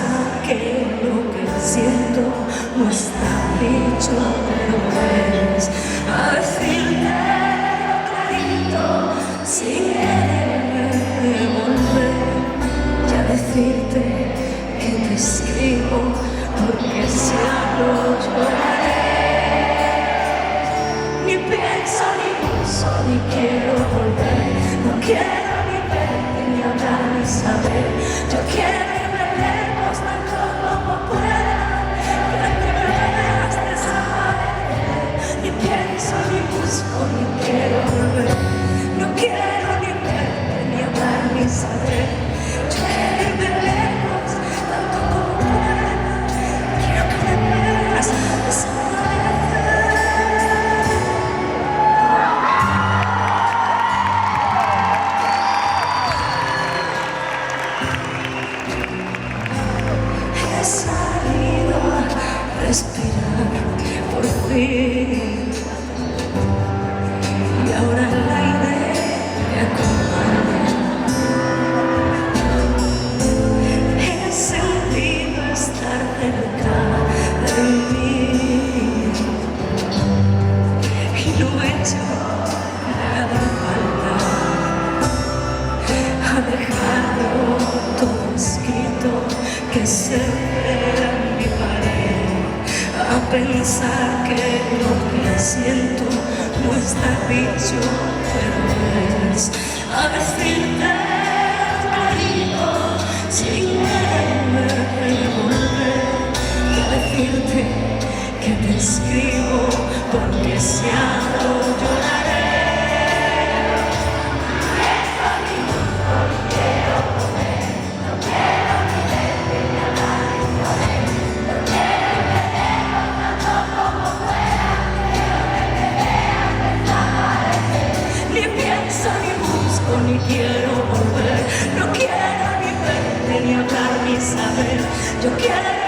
pensar que lo que siento no está dicho, pero es a decirte clarito sin quererme volver y a decirte que te escribo porque si hablo lloraré. Ni pienso, ni uso, ni quiero volver, no quiero ni verte, ni hablar, ni saber. Yo quiero irme lejos tanto como pueda, que me veas desaparecer. Ni pienso, ni busco, ni quiero volver, no quiero ni verte, ni hablar, ni saber. Yo quiero irme lejos tanto como pueda, quiero que me veas desaparecer. He salido a respirar por fin y ahora el aire me acompaña. He sentido estar cerca de mí y no he hecho nada falta. Ha dejado todo escrito que se vea en mi pared, a pensar que lo que siento no está dicho, pero es a decirte clarito sin quererme volver y a decirte que te escribo porque si hablo lloraré. Ni quiero volver, no quiero ni verte, ni hablar, ni saber. Yo quiero